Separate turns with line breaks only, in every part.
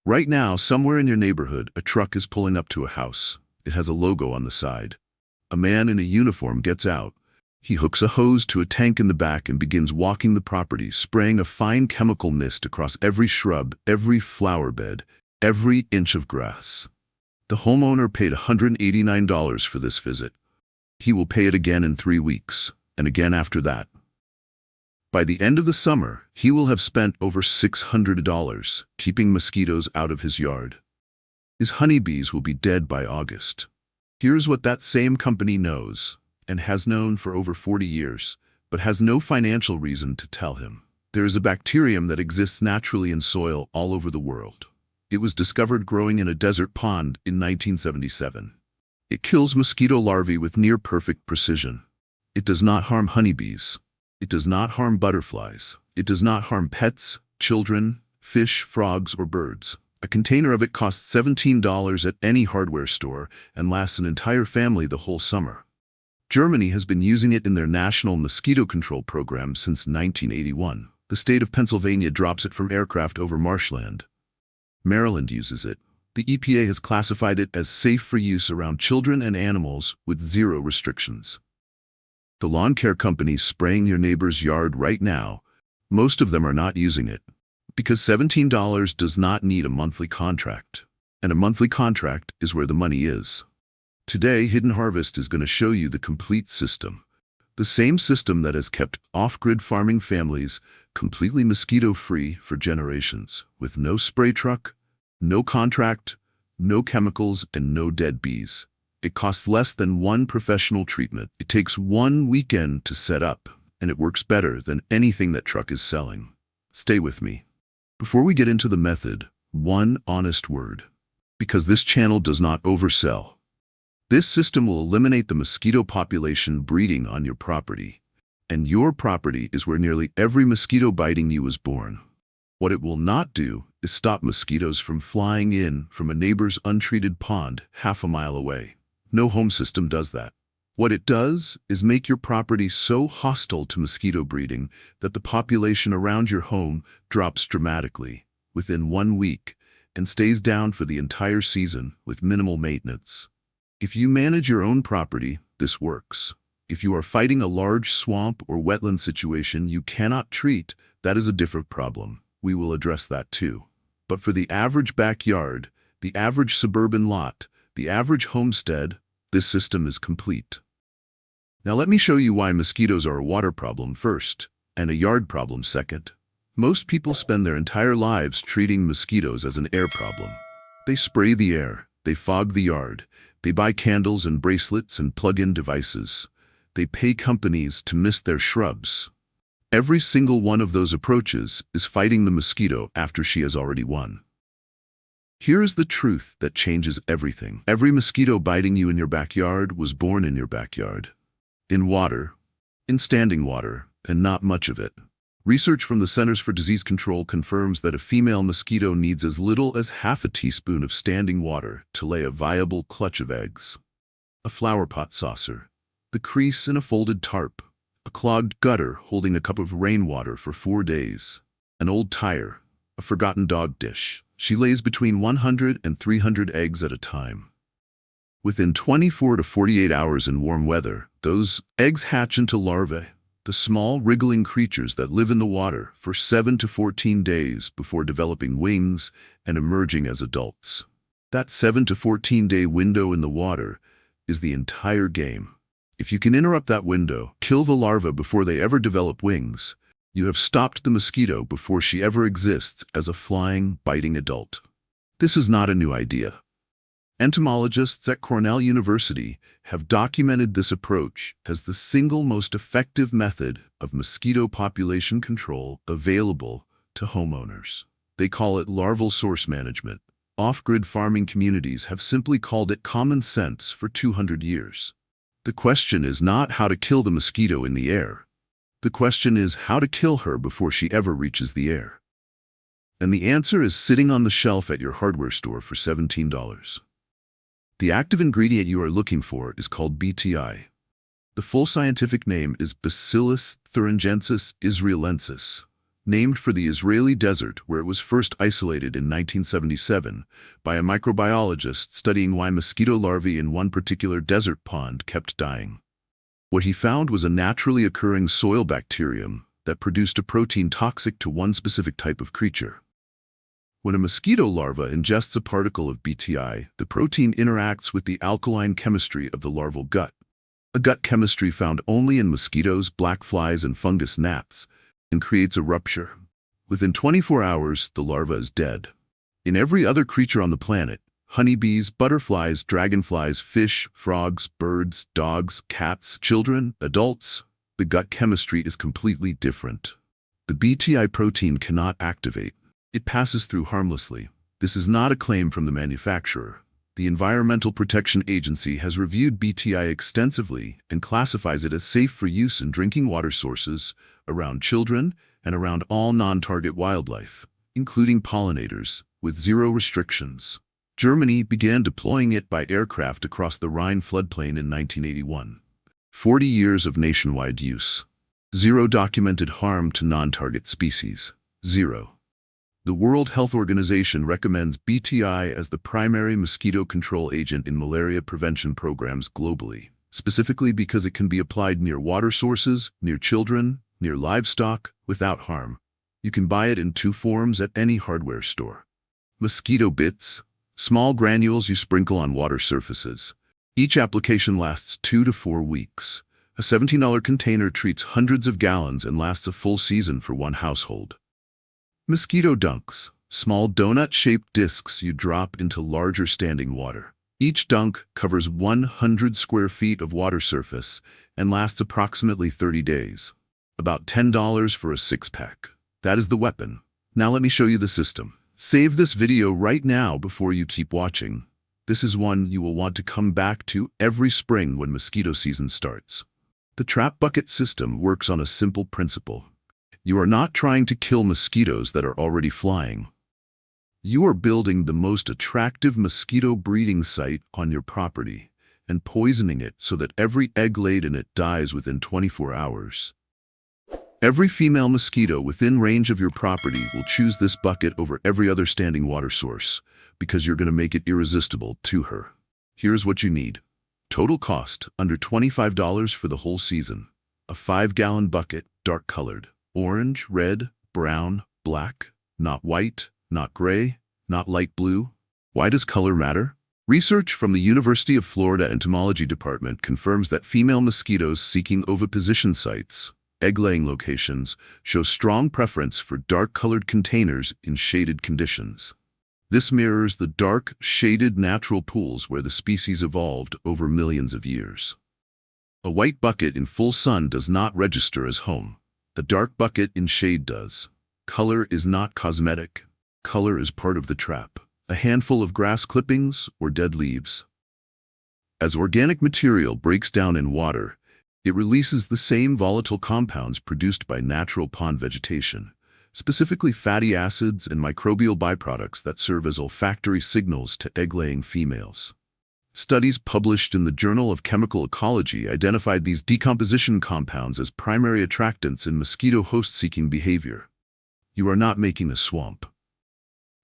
Right now, somewhere in your neighborhood, a truck is pulling up to a house. It has a logo on the side. A man in a uniform gets out. He hooks a hose to a tank in the back and begins walking the property, spraying a fine chemical mist across every shrub, every flower bed, every inch of grass. The homeowner paid $189 for this visit. He will pay it again in 3 weeks, and again after that. By the end of the summer, he will have spent over $600 keeping mosquitoes out of his yard. His honeybees will be dead by August. Here's what that same company knows, and has known for over 40 years, but has no financial reason to tell him. There is a bacterium that exists naturally in soil all over the world. It was discovered growing in a desert pond in 1977. It kills mosquito larvae with near-perfect precision. It does not harm honeybees. It does not harm butterflies. It does not harm pets, children, fish, frogs, or birds. A container of it costs $17 at any hardware store and lasts an entire family the whole summer. Germany has been using it in their national mosquito control program since 1981. The state of Pennsylvania drops it from aircraft over marshland. Maryland uses it. The EPA has classified it as safe for use around children and animals with 0 restrictions. The lawn care companies spraying your neighbor's yard right now, most of them are not using it, because $17 does not need a monthly contract, and a monthly contract is where the money is. Today, Hidden Harvest is going to show you the complete system, the same system that has kept off-grid farming families completely mosquito-free for generations, with no spray truck, no contract, no chemicals, and no dead bees. It costs less than 1 professional treatment. It takes 1 weekend to set up, and it works better than anything that truck is selling. Stay with me. Before we get into the method, one honest word, because this channel does not oversell. This system will eliminate the mosquito population breeding on your property, and your property is where nearly every mosquito biting you was born. What it will not do is stop mosquitoes from flying in from a neighbor's untreated pond half a mile away. No home system does that. What it does is make your property so hostile to mosquito breeding that the population around your home drops dramatically within 1 week and stays down for the entire season with minimal maintenance. If you manage your own property, this works. If you are fighting a large swamp or wetland situation you cannot treat, that is a different problem. We will address that too. But for the average backyard, the average suburban lot, the average homestead, this system is complete. Now let me show you why mosquitoes are a water problem first, and a yard problem second. Most people spend their entire lives treating mosquitoes as an air problem. They spray the air, they fog the yard, they buy candles and bracelets and plug-in devices. They pay companies to mist their shrubs. Every single one of those approaches is fighting the mosquito after she has already won. Here is the truth that changes everything. Every mosquito biting you in your backyard was born in your backyard. In water, in standing water, and not much of it. Research from the Centers for Disease Control confirms that a female mosquito needs as little as half a teaspoon of standing water to lay a viable clutch of eggs. A flower pot saucer, the crease in a folded tarp, a clogged gutter holding a cup of rainwater for 4 days, an old tire, a forgotten dog dish. She lays between 100 and 300 eggs at a time. Within 24 to 48 hours in warm weather, those eggs hatch into larvae, the small wriggling creatures that live in the water for 7 to 14 days before developing wings and emerging as adults. That 7 to 14-day window in the water is the entire game. If you can interrupt that window, kill the larva before they ever develop wings, you have stopped the mosquito before she ever exists as a flying, biting adult. This is not a new idea. Entomologists at Cornell University have documented this approach as the single most effective method of mosquito population control available to homeowners. They call it larval source management. Off-grid farming communities have simply called it common sense for 200 years. The question is not how to kill the mosquito in the air. The question is how to kill her before she ever reaches the air. And the answer is sitting on the shelf at your hardware store for $17. The active ingredient you are looking for is called BTI. The full scientific name is Bacillus thuringiensis israelensis. named for the Israeli desert where it was first isolated in 1977 by a microbiologist studying why mosquito larvae in one particular desert pond kept dying. What he found was a naturally occurring soil bacterium that produced a protein toxic to one specific type of creature. When a mosquito larva ingests a particle of BTI, the protein interacts with the alkaline chemistry of the larval gut, a gut chemistry found only in mosquitoes, black flies, and fungus gnats, and creates a rupture. Within 24 hours, the larva is dead. In every other creature on the planet, honeybees, butterflies, dragonflies, fish, frogs, birds, dogs, cats, children, adults, the gut chemistry is completely different. The BTI protein cannot activate. It passes through harmlessly. This is not a claim from the manufacturer. The Environmental Protection Agency has reviewed BTI extensively and classifies it as safe for use in drinking water sources, around children, and around all non-target wildlife, including pollinators, with zero restrictions. Germany began deploying it by aircraft across the Rhine floodplain in 1981. 40 years of nationwide use. Zero documented harm to non-target species. Zero. The World Health Organization recommends BTI as the primary mosquito control agent in malaria prevention programs globally, specifically because it can be applied near water sources, near children, near livestock, without harm. You can buy it in 2 forms at any hardware store. Mosquito bits, small granules you sprinkle on water surfaces. Each application lasts 2 to 4 weeks. A $17 container treats hundreds of gallons and lasts a full season for one household. Mosquito dunks, small donut-shaped discs you drop into larger standing water. Each dunk covers 100 square feet of water surface and lasts approximately 30 days. About $10 for a 6-pack. That is the weapon. Now let me show you the system. Save this video right now before you keep watching. This is one you will want to come back to every spring when mosquito season starts. The trap bucket system works on a simple principle. You are not trying to kill mosquitoes that are already flying. You are building the most attractive mosquito breeding site on your property and poisoning it so that every egg laid in it dies within 24 hours. Every female mosquito within range of your property will choose this bucket over every other standing water source because you're going to make it irresistible to her. Here's what you need. Total cost, under $25 for the whole season. A 5-gallon bucket, dark colored. Orange, red, brown, black, not white, not gray, not light blue. Why does color matter? Research from the University of Florida Entomology Department confirms that female mosquitoes seeking oviposition sites, egg-laying locations, show strong preference for dark-colored containers in shaded conditions. This mirrors the dark, shaded natural pools where the species evolved over millions of years. A white bucket in full sun does not register as home. A dark bucket in shade does. Color is not cosmetic. Color is part of the trap. A handful of grass clippings or dead leaves. As organic material breaks down in water, it releases the same volatile compounds produced by natural pond vegetation, specifically fatty acids and microbial byproducts that serve as olfactory signals to egg-laying females. Studies published in the Journal of Chemical Ecology identified these decomposition compounds as primary attractants in mosquito host-seeking behavior. You are not making a swamp.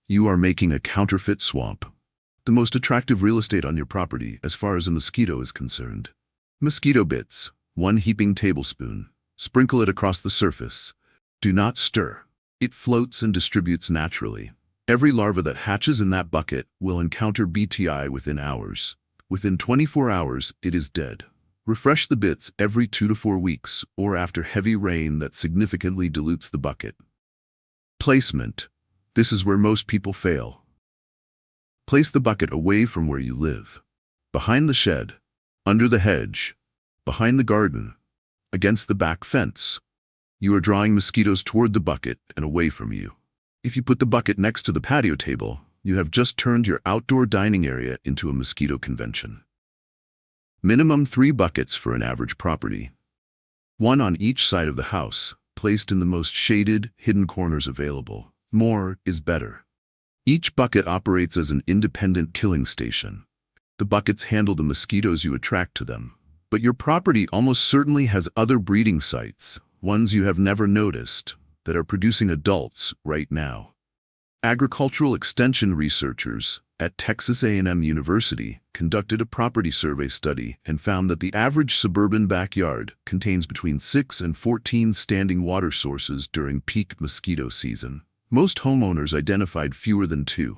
You are making a counterfeit swamp. The most attractive real estate on your property as far as a mosquito is concerned. Mosquito bits, 1 heaping tablespoon. Sprinkle it across the surface. Do not stir. It floats and distributes naturally. Every larva that hatches in that bucket will encounter BTI within hours. Within 24 hours, it is dead. Refresh the bits every 2 to 4 weeks or after heavy rain that significantly dilutes the bucket. Placement. This is where most people fail. Place the bucket away from where you live. Behind the shed, under the hedge, behind the garden, against the back fence. You are drawing mosquitoes toward the bucket and away from you. If you put the bucket next to the patio table, you have just turned your outdoor dining area into a mosquito convention. Minimum 3 buckets for an average property. 1 on each side of the house, placed in the most shaded, hidden corners available. More is better. Each bucket operates as an independent killing station. The buckets handle the mosquitoes you attract to them. But your property almost certainly has other breeding sites, ones you have never noticed. that are producing adults right now. Agricultural extension researchers at Texas A&M University conducted a property survey study and found that the average suburban backyard contains between 6 and 14 standing water sources during peak mosquito season. Most homeowners identified fewer than 2.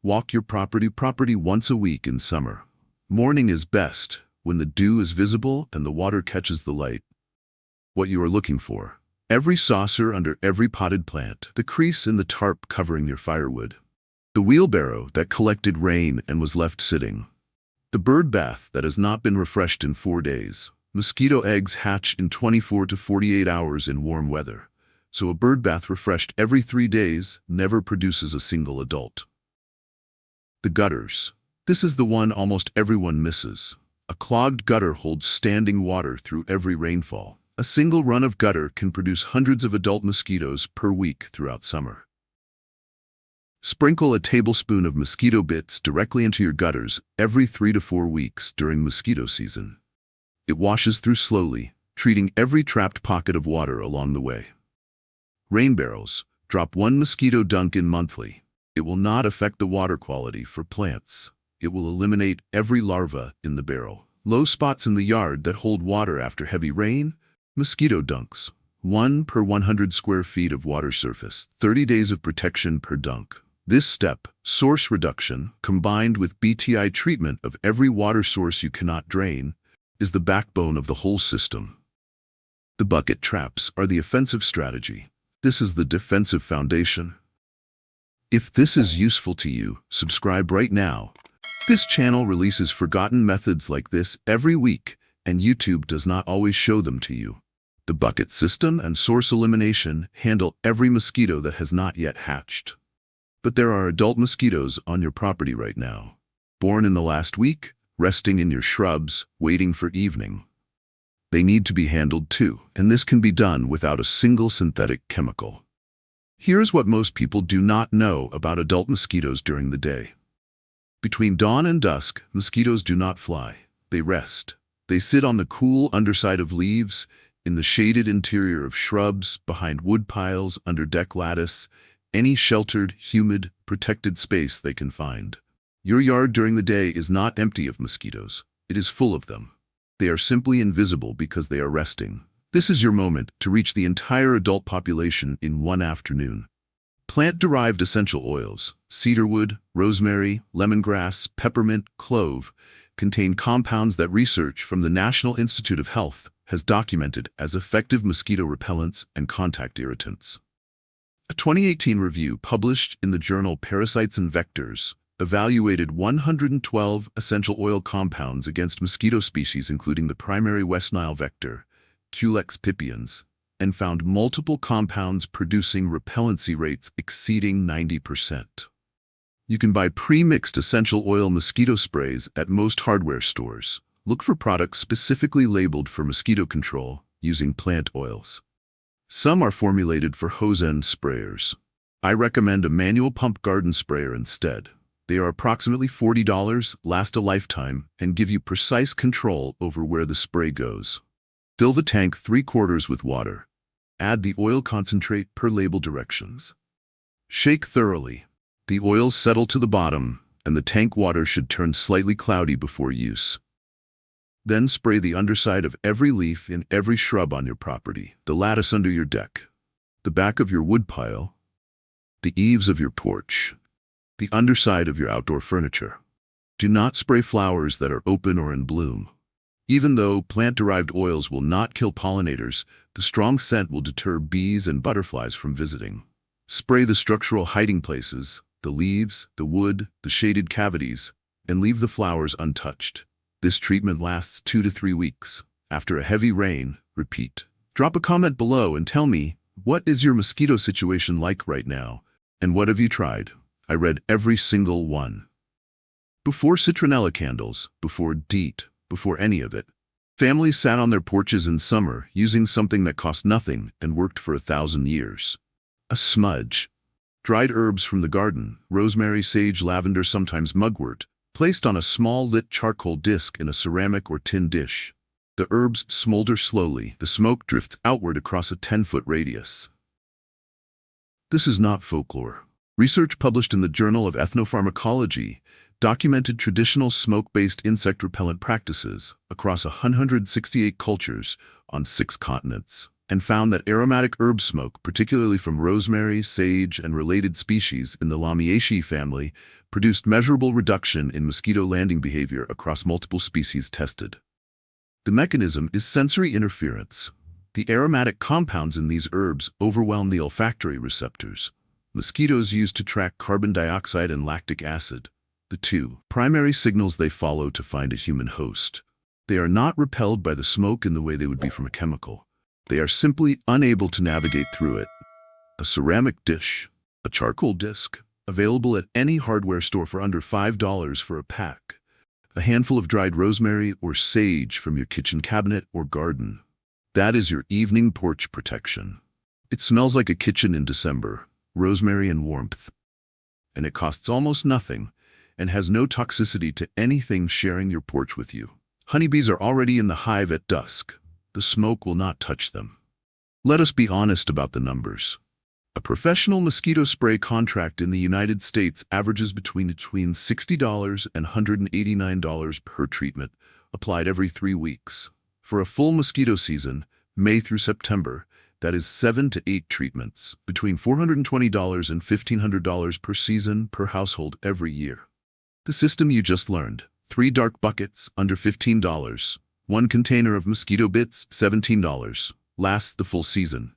Walk your property once a week in summer. Morning is best, when the dew is visible and the water catches the light. What you are looking for. Every saucer under every potted plant, the crease in the tarp covering your firewood, the wheelbarrow that collected rain and was left sitting, the bird bath that has not been refreshed in 4 days. Mosquito eggs hatch in 24 to 48 hours in warm weather, so a bird bath refreshed every 3 days never produces a single adult. The gutters. This is the one almost everyone misses. A clogged gutter holds standing water through every rainfall. A single run of gutter can produce hundreds of adult mosquitoes per week throughout summer. Sprinkle a tablespoon of mosquito bits directly into your gutters every 3 to 4 weeks during mosquito season. It washes through slowly, treating every trapped pocket of water along the way. Rain barrels. Drop 1 mosquito dunk in monthly. It will not affect the water quality for plants. It will eliminate every larva in the barrel. Low spots in the yard that hold water after heavy rain. Mosquito dunks. 1 per 100 square feet of water surface. 30 days of protection per dunk. This step, source reduction, combined with BTI treatment of every water source you cannot drain, is the backbone of the whole system. The bucket traps are the offensive strategy. This is the defensive foundation. If this is useful to you, subscribe right now. This channel releases forgotten methods like this every week, and YouTube does not always show them to you. The bucket system and source elimination handle every mosquito that has not yet hatched. But there are adult mosquitoes on your property right now. Born in the last week, resting in your shrubs, waiting for evening. They need to be handled too, and this can be done without a single synthetic chemical. Here's what most people do not know about adult mosquitoes during the day. Between dawn and dusk, mosquitoes do not fly. They rest. They sit on the cool underside of leaves, in the shaded interior of shrubs, behind wood piles, under deck lattice, any sheltered, humid, protected space they can find. Your yard during the day is not empty of mosquitoes. It is full of them. They are simply invisible because they are resting. This is your moment to reach the entire adult population in one afternoon. Plant-derived essential oils, cedarwood, rosemary, lemongrass, peppermint, clove, contain compounds that research from the National Institute of Health has documented as effective mosquito repellents and contact irritants. A 2018 review published in the journal Parasites and Vectors evaluated 112 essential oil compounds against mosquito species including the primary West Nile vector, Culex pipiens, and found multiple compounds producing repellency rates exceeding 90%. You can buy pre-mixed essential oil mosquito sprays at most hardware stores. Look for products specifically labeled for mosquito control using plant oils. Some are formulated for hose-end sprayers. I recommend a manual pump garden sprayer instead. They are approximately $40, last a lifetime, and give you precise control over where the spray goes. Fill the tank 3/4 with water. Add the oil concentrate per label directions. Shake thoroughly. The oils settle to the bottom, and the tank water should turn slightly cloudy before use. Then spray the underside of every leaf in every shrub on your property, the lattice under your deck, the back of your woodpile, the eaves of your porch, the underside of your outdoor furniture. Do not spray flowers that are open or in bloom. Even though plant-derived oils will not kill pollinators, the strong scent will deter bees and butterflies from visiting. Spray the structural hiding places, the leaves, the wood, the shaded cavities, and leave the flowers untouched. This treatment lasts 2 to 3 weeks. After a heavy rain, repeat. Drop a comment below and tell me, what is your mosquito situation like right now, and what have you tried? I read every single one. Before citronella candles, before DEET, before any of it, families sat on their porches in summer using something that cost nothing and worked for 1,000 years. A smudge. Dried herbs from the garden, rosemary, sage, lavender, sometimes mugwort, placed on a small lit charcoal disc in a ceramic or tin dish. The herbs smolder slowly. The smoke drifts outward across a 10-foot radius. This is not folklore. Research published in the Journal of Ethnopharmacology documented traditional smoke-based insect repellent practices across 168 cultures on 6 continents, and found that aromatic herb smoke, particularly from rosemary, sage, and related species in the Lamiaceae family, produced measurable reduction in mosquito landing behavior across multiple species tested. The mechanism is sensory interference. The aromatic compounds in these herbs overwhelm the olfactory receptors. Mosquitoes use to track carbon dioxide and lactic acid, the 2 primary signals they follow to find a human host. They are not repelled by the smoke in the way they would be from a chemical. They are simply unable to navigate through it. A ceramic dish, a charcoal disc, available at any hardware store for under $5 for a pack. A handful of dried rosemary or sage from your kitchen cabinet or garden. That is your evening porch protection. It smells like a kitchen in December, rosemary and warmth. And it costs almost nothing and has no toxicity to anything sharing your porch with you. Honeybees are already in the hive at dusk. The smoke will not touch them. Let us be honest about the numbers. A professional mosquito spray contract in the United States averages between $60 and $189 per treatment, applied every 3 weeks. For a full mosquito season, May through September, that is 7 to 8 treatments, between $420 and $1,500 per season per household every year. The system you just learned: 3 dark buckets, under $15. 1 container of mosquito bits, $17. Lasts the full season.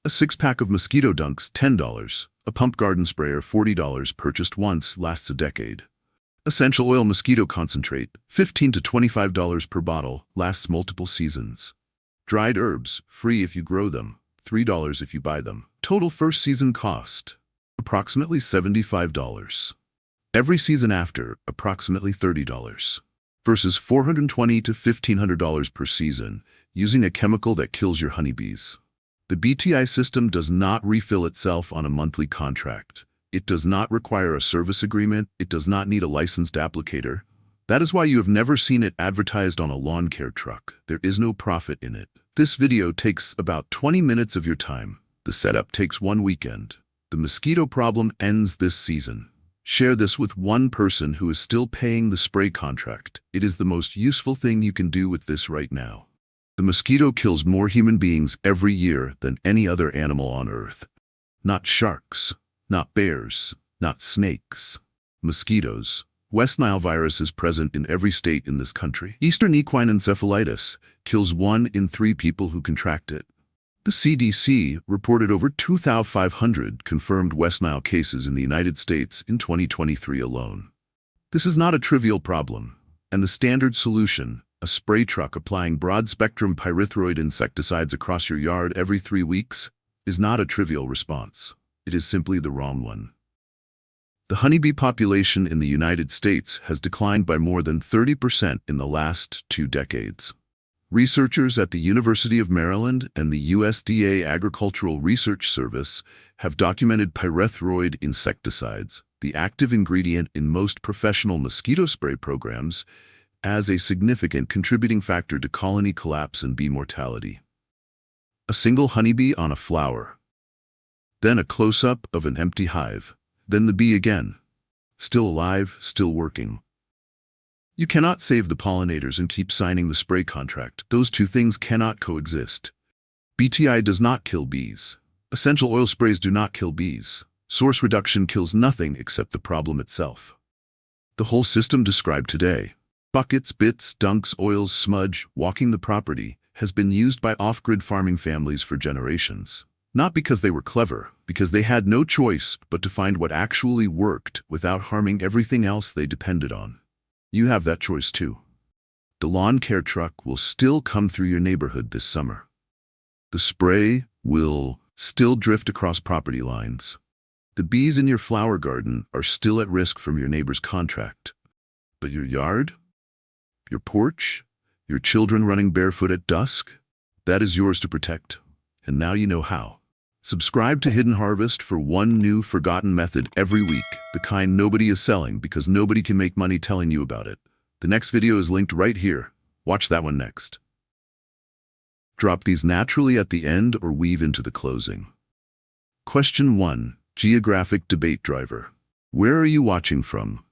A 6-pack of mosquito dunks, $10. A pump garden sprayer, $40, purchased once, lasts a decade. Essential oil mosquito concentrate, $15 to $25 per bottle, lasts multiple seasons. Dried herbs, free if you grow them, $3 if you buy them. Total first season cost, approximately $75. Every season after, approximately $30. Versus $420 to $1,500 per season, using a chemical that kills your honeybees. The BTI system does not refill itself on a monthly contract. It does not require a service agreement. It does not need a licensed applicator. That is why you have never seen it advertised on a lawn care truck. There is no profit in it. This video takes about 20 minutes of your time. The setup takes 1 weekend. The mosquito problem ends this season. Share this with one person who is still paying the spray contract. It is the most useful thing you can do with this right now. The mosquito kills more human beings every year than any other animal on Earth. Not sharks, not bears, not snakes. Mosquitoes. West Nile virus is present in every state in this country. Eastern equine encephalitis kills 1 in 3 people who contract it. The CDC reported over 2,500 confirmed West Nile cases in the United States in 2023 alone. This is not a trivial problem, and the standard solution, a spray truck applying broad-spectrum pyrethroid insecticides across your yard every 3 weeks, is not a trivial response. It is simply the wrong one. The honeybee population in the United States has declined by more than 30% in the last 2 decades. Researchers at the University of Maryland and the USDA Agricultural Research Service have documented pyrethroid insecticides, the active ingredient in most professional mosquito spray programs, as a significant contributing factor to colony collapse and bee mortality. A single honeybee on a flower. Then a close-up of an empty hive. Then the bee again. Still alive, still working. You cannot save the pollinators and keep signing the spray contract. Those 2 things cannot coexist. BTI does not kill bees. Essential oil sprays do not kill bees. Source reduction kills nothing except the problem itself. The whole system described today, buckets, bits, dunks, oils, smudge, walking the property, has been used by off-grid farming families for generations. Not because they were clever, because they had no choice but to find what actually worked without harming everything else they depended on. You have that choice too. The lawn care truck will still come through your neighborhood this summer. The spray will still drift across property lines. The bees in your flower garden are still at risk from your neighbor's contract. But your yard? Your porch? Your children running barefoot at dusk? That is yours to protect. And now you know how. Subscribe to Hidden Harvest for one new forgotten method every week, the kind nobody is selling because nobody can make money telling you about it. The next video is linked right here. Watch that one next. Drop these naturally at the end or weave into the closing. Question 1. Geographic debate driver. Where are you watching from?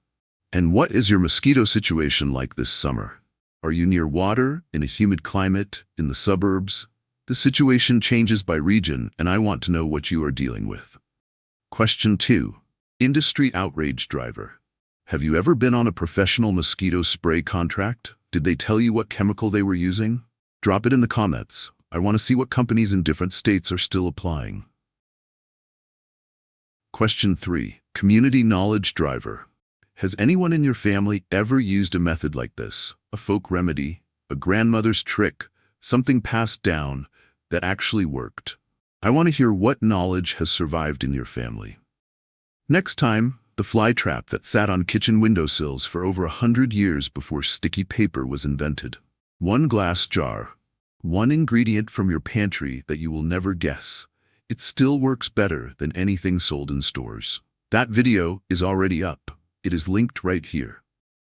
And what is your mosquito situation like this summer? Are you near water, in a humid climate, in the suburbs? The situation changes by region, and I want to know what you are dealing with. Question 2. Industry outrage driver. Have you ever been on a professional mosquito spray contract? Did they tell you what chemical they were using? Drop it in the comments. I want to see what companies in different states are still applying. Question 3. Community knowledge driver. Has anyone in your family ever used a method like this? A folk remedy, a grandmother's trick, something passed down that actually worked? I want to hear what knowledge has survived in your family. Next time, the fly trap that sat on kitchen windowsills for over 100 years before sticky paper was invented. One glass jar. One ingredient from your pantry that you will never guess. It still works better than anything sold in stores. That video is already up. It is linked right here.